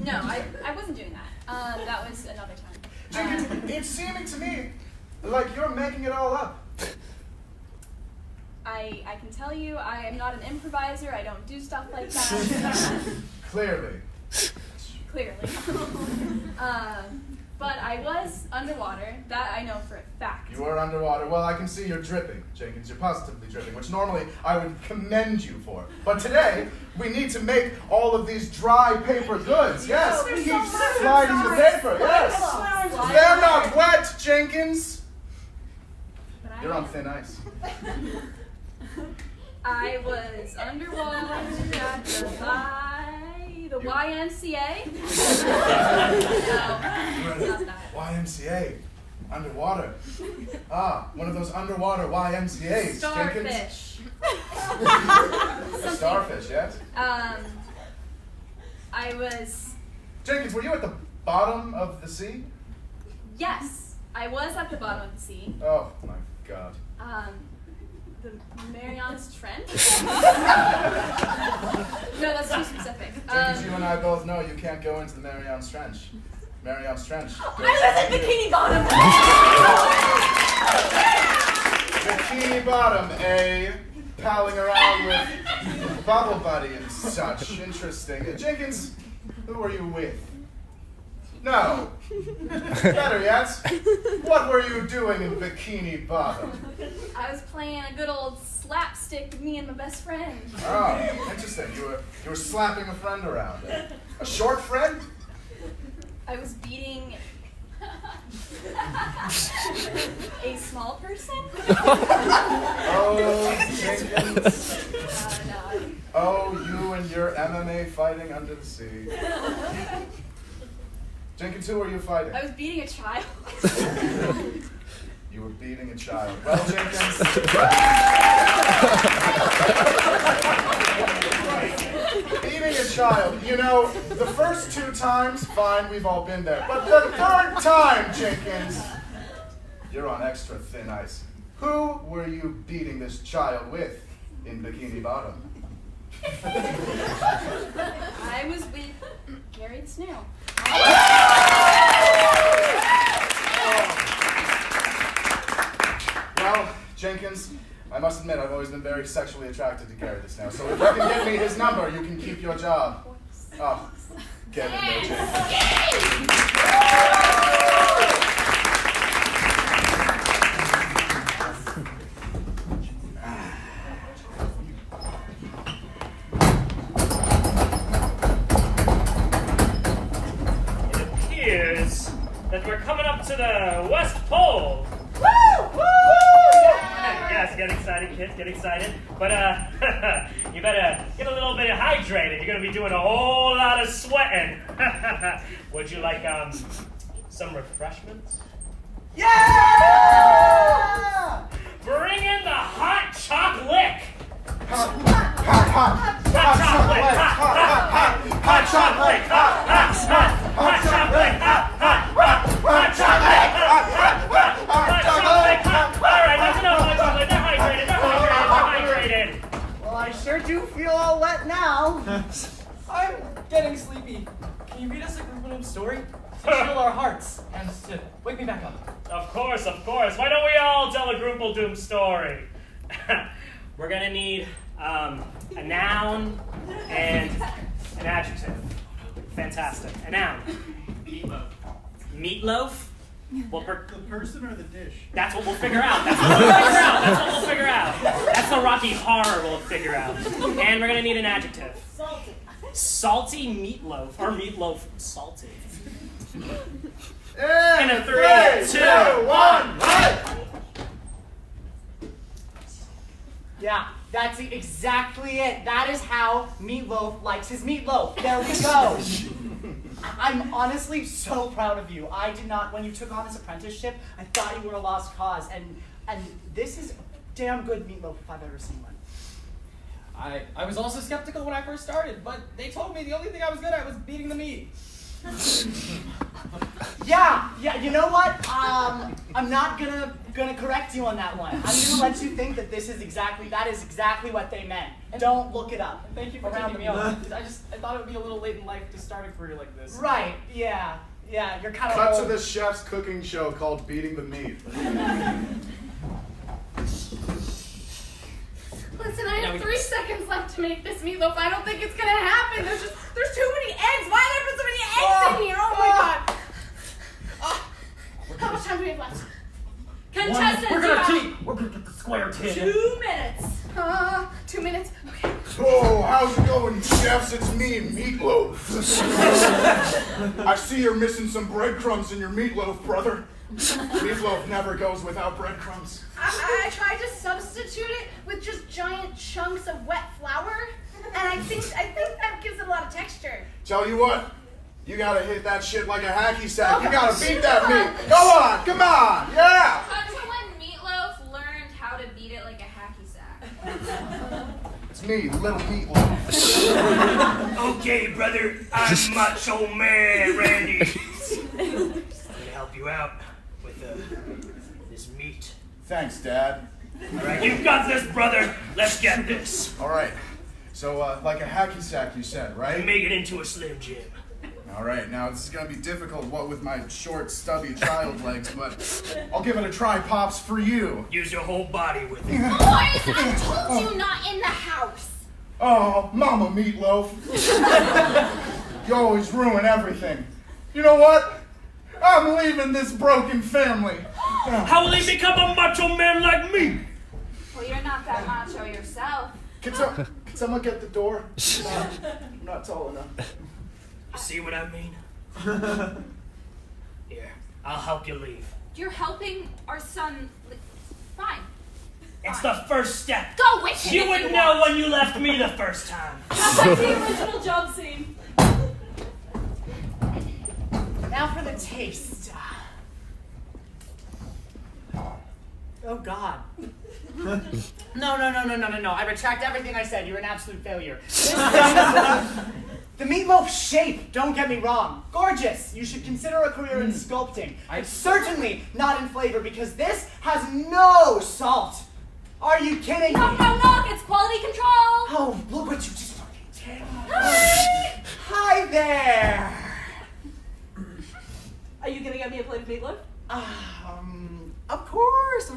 No, I wasn't doing that. That was another time.
Jenkins, it's seeming to me like you're making it all up.
I can tell you, I am not an improviser. I don't do stuff like that.
Clearly.
Clearly. But I was underwater. That I know for a fact.
You were underwater. Well, I can see you're dripping, Jenkins. You're positively dripping, which normally I would commend you for. But today, we need to make all of these dry paper goods. Yes. Keep sliding the paper. Yes. They're not wet, Jenkins. You're on thin ice.
I was underwater at the YMCA. No, not that.
YMCA. Underwater. Ah, one of those underwater YMCAs, Jenkins.
Starfish.
Starfish, yes?
I was.
Jenkins, were you at the bottom of the sea?
Yes, I was at the bottom of the sea.
Oh, my God.
The Marianas Trench? No, that's too specific.
Jenkins, you and I both know you can't go into the Marianas Trench. Marianas Trench.
I was in Bikini Bottom.
Bikini Bottom, palling around with Bubble Buddy and such. Interesting. Jenkins, who are you with? No. Better yet, what were you doing in Bikini Bottom?
I was playing a good old slapstick with me and my best friend.
Oh, interesting. You were slapping a friend around. A short friend?
I was beating a small person.
Oh, Jenkins.
No.
Oh, you and your MMA fighting under the sea. Jenkins, who are you fighting?
I was beating a child.
You were beating a child. Well, Jenkins. Beating a child. You know, the first 2 times, fine, we've all been there. But the 3rd time, Jenkins, you're on extra thin ice. Who were you beating this child with in Bikini Bottom?
I was with Gary the Snail.
Well, Jenkins, I must admit I've always been very sexually attracted to Gary the Snail. So if you can give me his number, you can keep your job. Oh, get in there, Jenkins.
That we're coming up to the West Pole.
Woo! Woo!
Yes, get excited, kids, get excited. But you better get a little bit hydrated. You're gonna be doing a whole lot of sweating. Would you like some refreshments?
Yeah!
Bring in the hot chocolate.
Hot chocolate! Hot chocolate!
Alright, that's enough hot chocolate. They're hydrated.
Well, I sure do feel all wet now.
I'm getting sleepy. Can you read us a Groompledoomp story? To chill our hearts and to wake me back up.
Of course. Why don't we all tell a Groompledoomp story? We're gonna need a noun and an adjective. Fantastic. And now,
Meatloaf.
meatloaf? Well,
The person or the dish?
that's what we'll figure out. That's what we'll figure out. That's what we'll figure out. That's the Rocky Horror we'll figure out. And we're gonna need an adjective.
Salty.
Salty meatloaf, or meatloaf salty.
In
a 3, 2, 1,
Yeah, that's exactly it. That is how Meatloaf likes his meatloaf. There we go. I'm honestly so proud of you. I did not, when you took on this apprenticeship, I thought you were a lost cause, and this is a damn good meatloaf if I've ever seen one. I was also skeptical when I first started, but they told me the only thing I was good at was beating the meat. Yeah, you know what? I'm not gonna correct you on that one. I'm gonna let you think that that is exactly what they meant. Don't look it up.
Thank you for taking me on. I thought it would be a little late in life to start a career like this.
Right, yeah, you're kind of
Cut
old.
to this chef's cooking show called Beating the Meat.
Listen, I have 3 seconds left to make this meatloaf. I don't think it's gonna happen. There's too many eggs. Why are there so many eggs in here? Oh my god. How much time do we have left?
Contestants,
We're gonna get the square tin.
2 minutes.
2 minutes. Okay.
Oh, how's it going, chefs? It's me, Meatloaf. I see you're missing some breadcrumbs in your meatloaf, brother. Meatloaf never goes without breadcrumbs.
I tried to substitute it with just giant chunks of wet flour, and I think that gives it a lot of texture.
Tell you what, you gotta hit that shit like a hacky sack. You gotta beat that meat. Go on, come on, yeah!
Cut to when Meatloaf learned how to beat it like a hacky sack.
It's me, Little Meatloaf.
Okay, brother, I'm Macho Man Randy. I'm gonna help you out with this meat.
Thanks, Dad.
All right, you've got this, brother. Let's get this.
All right, so like a hacky sack, you said, right?
Make it into a Slim Jim.
All right, now this is gonna be difficult, what with my short, stubby child legs, but I'll give it a try, Pops, for you.
Use your whole body with it.
Boys, I told you not in the house.
Oh, Mama Meatloaf. You always ruin everything. You know what? I'm leaving this broken family.
How will he become a macho man like me?
Well, you're not that macho yourself.
Can someone get the door? I'm not tall enough.
You see what I mean? Here, I'll help you leave.
You're helping our son. Fine.
It's the first step.
Go with him.
You would know when you left me the first time.
That's like the original job scene.
Now for the taste. Oh God. No. I retract everything I said. You're an absolute failure. The meatloaf shape, don't get me wrong. Gorgeous. You should consider a career in sculpting. But certainly not in flavor because this has no salt. Are you kidding me?
Knock, it's quality control.
Oh, look what you just fucking did.
Hi.
Hi there.
Are you gonna get me a plate of meatloaf?
Of course.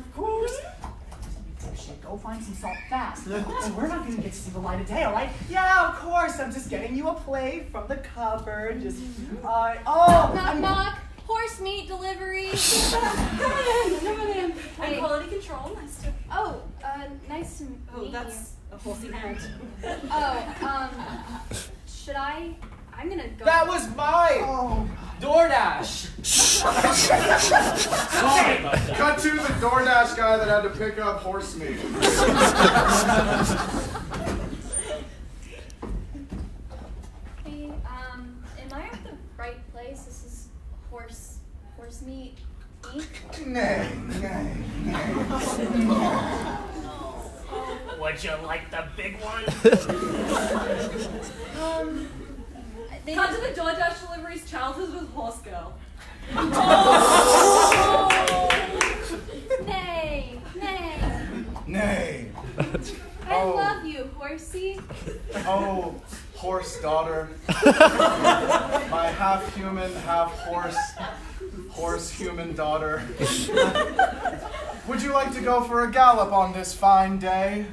Shit, go find some salt fast. We're not gonna get to see the light of day, all right? Yeah, of course. I'm just getting you a plate from the cupboard. Just,
Knock. Horse meat delivery.
Come on in. I'm quality control. Nice to.
Oh, nice to meet you.
That's a horsey hand.
Should I? I'm gonna go.
That was my DoorDash.
Cut to the DoorDash guy that had to pick up horse meat.
Hey, am I at the right place? This is horse meat.
Nay.
Would you like the big one?
Cut to the DoorDash delivery's childhood with horse girl.
Nay.
I love you, horsey.
Oh, horse daughter. My half human, half horse human daughter. Would you like to go for a gallop on this fine day?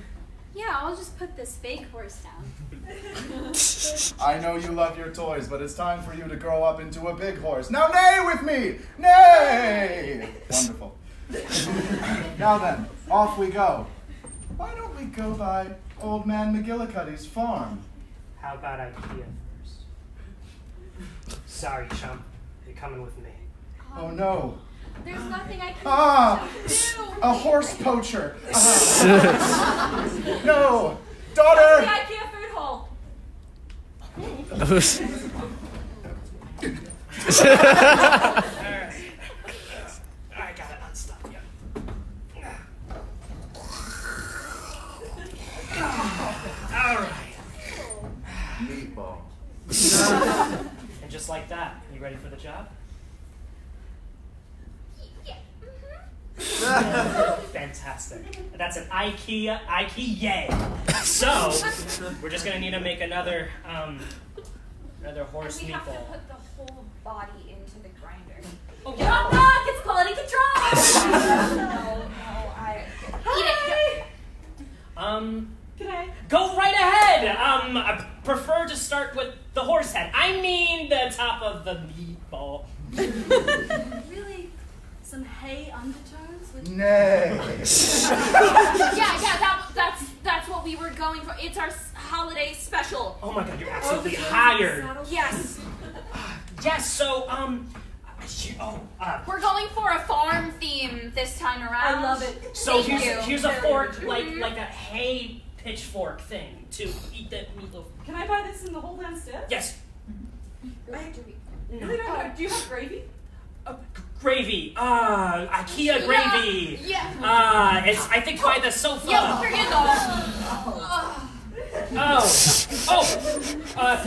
Yeah, I'll just put this fake horse down.
I know you love your toys, but it's time for you to grow up into a big horse. Now neigh with me! Neigh! Wonderful. Now then, off we go. Why don't we go by Old Man McGillicuddy's farm?
How about IKEA first? Sorry, chump. You're coming with me.
Oh no.
There's nothing I can do.
A horse poacher. No! Daughter!
The IKEA food hall.
Alright. I gotta unstop you. Alright.
Meatball.
And just like that, you ready for the job? Fantastic. That's an IKEA. So, we're just gonna need to make another horse
And we have to
meatball.
put the whole body into the grinder.
Oh, knock, knock, it's quality control.
Eat it.
Can I?
Go right ahead. I prefer to start with the horse head. I mean the top of the meatball.
Really? Some hay undertones? With
Nay.
That's what we were going for. It's our holiday special.
Oh my god, you're absolutely hired.
Yes.
Yes, so,
We're going for a farm theme this time around.
I love it.
so
Thank
here's
you.
a fork, like a hay pitchfork thing to eat the meatloaf.
Can I buy this in the whole downstairs?
Yes.
I really don't know. Do you have gravy?
Gravy. IKEA gravy.
Yeah.
It's, I think, by the sofa.
Yeah, here you go.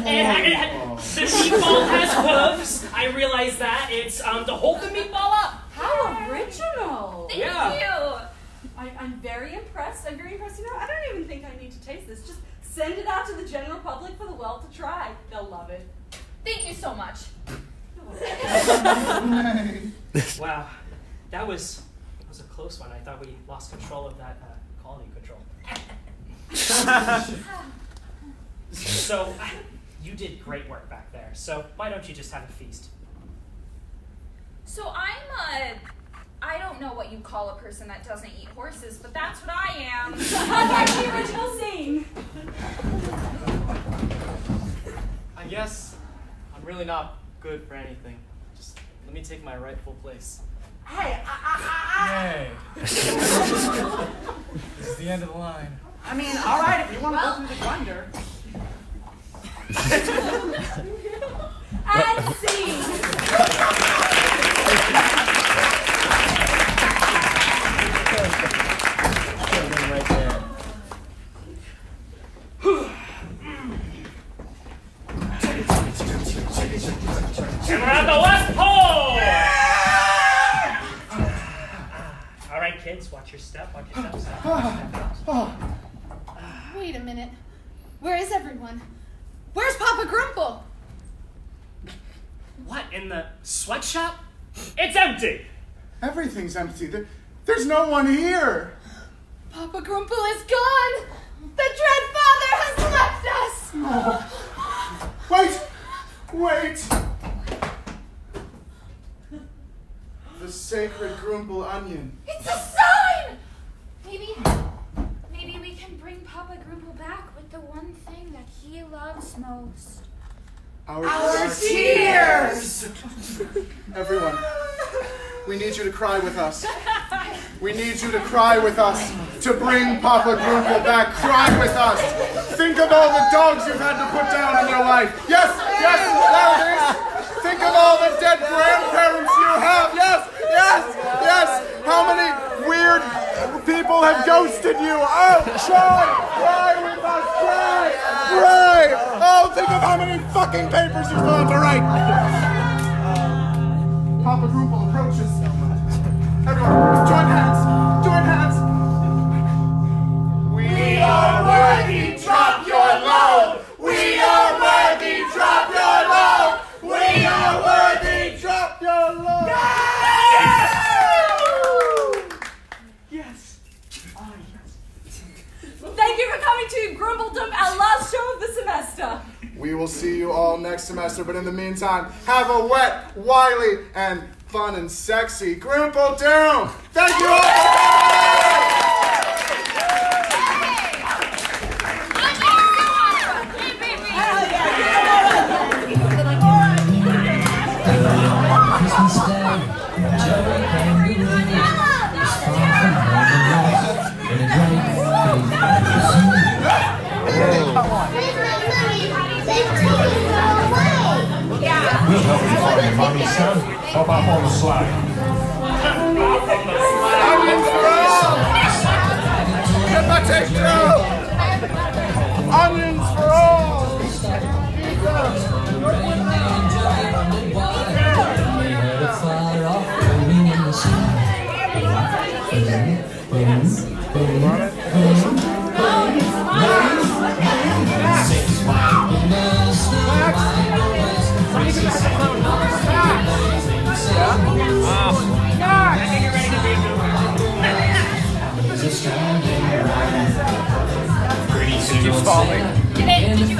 And the meatball has hooves. I realize that. It's to hold the meatball up.
How original!
Thank
Yeah.
you.
I'm very impressed. I'm very impressed. You know, I don't even think I need to taste this. Just send it out to the general public for the world to try. They'll love it.
Thank you so much.
Wow, that was a close one. I thought we lost control of that quality control. So, you did great work back there. So why don't you just have a feast?
So I don't know what you call a person that doesn't eat horses, but that's what I am.
Like the original scene.
I guess I'm really not good for anything. Just let me take my rightful place.
Hey,
Yay. This is the end of the line.
I mean, all right, if you want to go through the grinder.
and scene.
Right there.
And we're at the West Pole! All right, kids, watch your step, watch your step.
Wait a minute. Where is everyone? Where's Papa Grumple?
What, in the sweatshop? It's empty!
Everything's empty. There's no one here.
Papa Grumple is gone. The Dread Father has left us.
Wait! Wait! The sacred Groomple onion.
It's a sign! Maybe we can bring Papa Grumple back with the one thing that he loves most.
Our
tears!
Everyone, we need you to cry with us. We need you to cry with us to bring Papa Grumple back. Cry with us. Think of all the dogs you've had to put down in your life. Yes, yes, there it is. Think of all the dead grandparents you have. Yes, yes, yes. How many weird people have ghosted you? Oh, cry with us. Cry, cry. Oh, think of how many fucking papers you've gone to write. Papa Grumple approaches. Everyone, join hands. Join hands. We are worthy. Drop your load. We are worthy. Drop your load. We are worthy. Drop your load.
Thank you for coming to Groompledoomp, our last show of the semester.
We will see you all next semester, but in the meantime, have a wet, wily, and fun and sexy Groompledoomp! Thank you all for coming!
Christmas Day, Joey Kangaroo is far from home and in a great
We'll help you find your money, son. Hop up on the sleigh.
Onions for all! Get my texture! Onions for all!
far off, booming in the sky. Boom, boom, boom, Six white bells, the white bells, Christmas Pretty soon
Keeps falling.
Did you